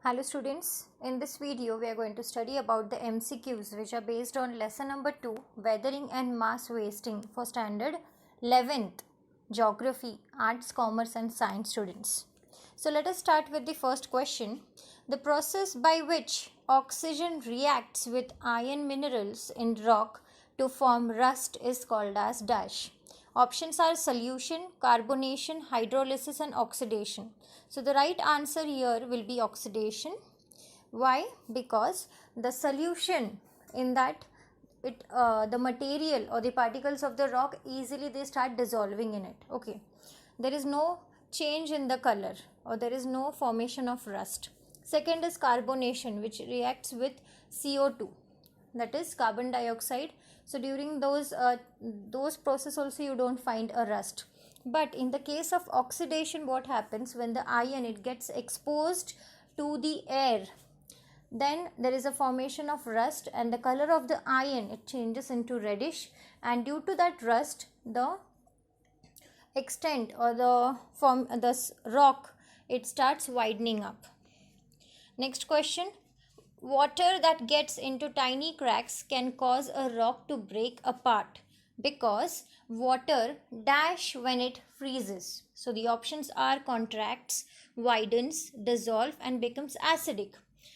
Hello students, in this video we are going to study about the MCQs which are based on lesson number 2, weathering and mass wasting for standard 11th geography, arts, commerce and science students. So let us start with the first question. The process by which oxygen reacts with iron minerals in rock to form rust is called as dash. Options are solution, carbonation, hydrolysis and oxidation. So the right answer here will be oxidation. Why? Because the solution in that the material or the particles of the rock easily they start dissolving in it. Okay. There is no change in the color or there is no formation of rust. Second is carbonation, which reacts with CO2, that is carbon dioxide. So during those process also you don't find a rust. But in the case of oxidation, what happens when the iron it gets exposed to the air, then there is a formation of rust and the color of the iron it changes into reddish, and due to that rust the extent or the rock it starts widening up. Next question. Water that gets into tiny cracks can cause a rock to break apart because water dash when it freezes. So the options are contracts, widens, dissolve and becomes acidic.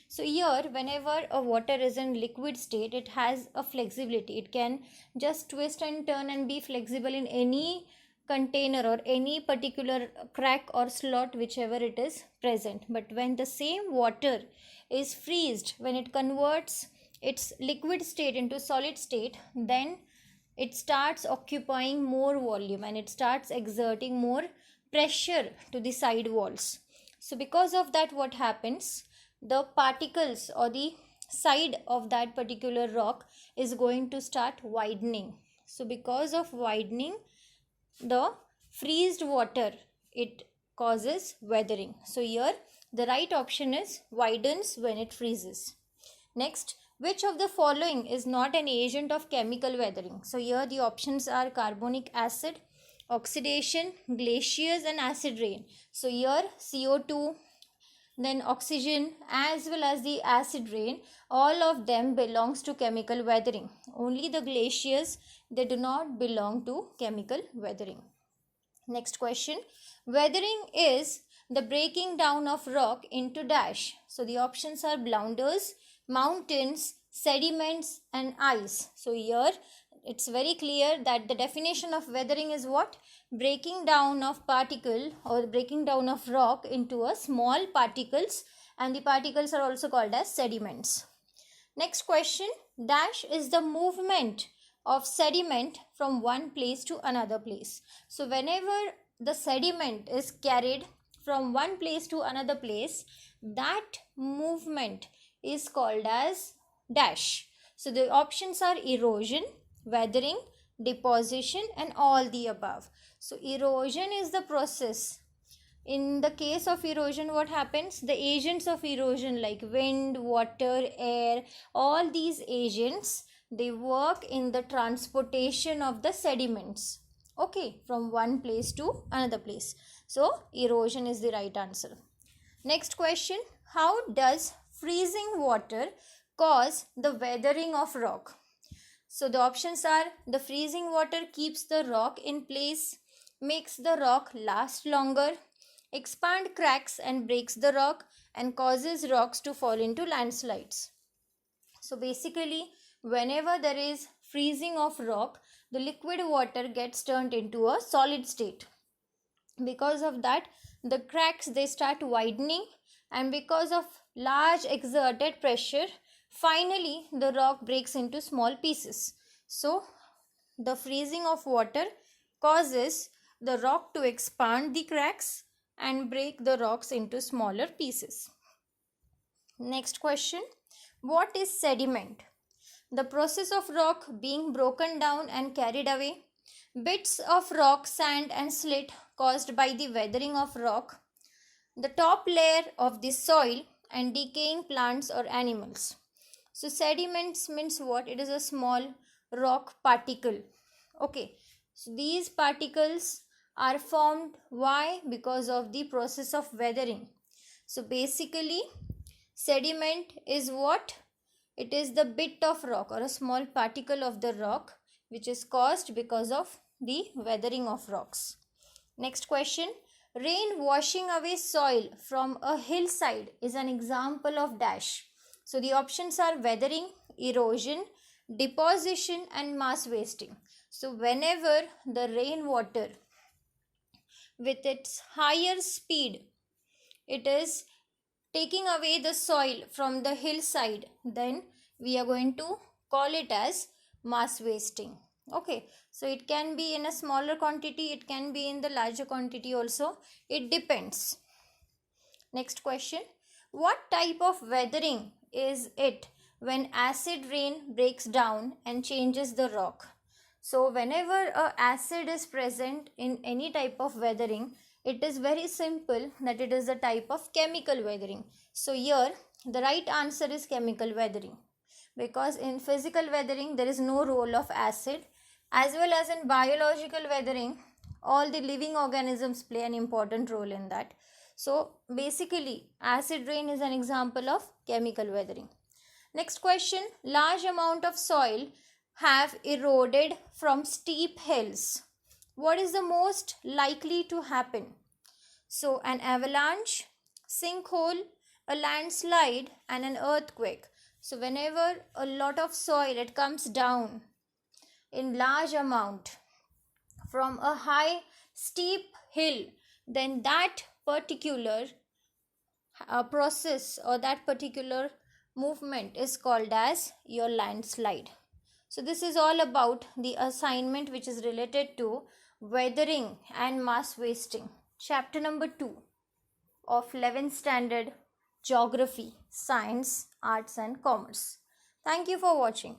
So here whenever a water is in liquid state, it has a flexibility. It can just twist and turn and be flexible in any container or any particular crack or slot whichever it is present. But when the same water is freezed, when it converts its liquid state into solid state, then it starts occupying more volume and it starts exerting more pressure to the side walls. So because of that, what happens, the particles or the side of that particular rock is going to start widening. So because of widening, the freezed water it causes weathering. So here the right option is widens when it freezes. Next, which of the following is not an agent of chemical weathering? So here the options are carbonic acid, oxidation, glaciers and acid rain. So here CO2, then oxygen as well as the acid rain, all of them belongs to chemical weathering. Only the glaciers, they do not belong to chemical weathering. Next question. Weathering is the breaking down of rock into dash. So the options are blunders, mountains, sediments and ice. So here it's very clear that the definition of weathering is what? Breaking down of particle or breaking down of rock into a small particles, and the particles are also called as sediments. Next question. Dash is the movement of sediment from one place to another place. So whenever the sediment is carried from one place to another place, that movement is called as dash. So the options are erosion, weathering, deposition and all the above. So erosion is the process. In the case of erosion, what happens? The agents of erosion like wind, water, air, all these agents, they work in the transportation of the sediments, okay, from one place to another place. So erosion is the right answer. Next question. How does freezing water cause the weathering of rock? So the options are the freezing water keeps the rock in place, makes the rock last longer, expand cracks and breaks the rock, and causes rocks to fall into landslides. So basically whenever there is freezing of rock, the liquid water gets turned into a solid state. Because of that, the cracks they start widening, and because of large exerted pressure, finally the rock breaks into small pieces. So the freezing of water causes the rock to expand the cracks and break the rocks into smaller pieces. Next question. What is sediment? The process of rock being broken down and carried away. Bits of rock, sand and silt caused by the weathering of rock. The top layer of the soil and decaying plants or animals. So sediments means what? It is a small rock particle. Okay. So these particles are formed. Why? Because of the process of weathering. So basically Sediment is what? It is the bit of rock or a small particle of the rock which is caused because of the weathering of rocks. Next question. Rain washing away soil from a hillside is an example of dash. So the options are weathering, erosion, deposition and mass wasting. So whenever the rainwater with its higher speed, it is taking away the soil from the hillside, then we are going to call it as mass wasting. Okay, so it can be in a smaller quantity, it can be in the larger quantity also, it depends. Next question. What type of weathering is it when acid rain breaks down and changes the rock? So whenever a acid is present in any type of weathering, it is very simple that it is a type of chemical weathering. So here the right answer is chemical weathering, because in physical weathering there is no role of acid, as well as in biological weathering all the living organisms play an important role in that. So basically acid rain is an example of chemical weathering. Next question. Large amount of soil have eroded from steep hills. What is the most likely to happen? So an avalanche, sinkhole, a landslide and an earthquake. So whenever a lot of soil it comes down in large amount from a high steep hill, then that particular process or that particular movement is called as your landslide. So this is all about the assignment which is related to weathering and mass wasting. Chapter number 2 of 11th standard Geography, Science, Arts and Commerce. Thank you for watching.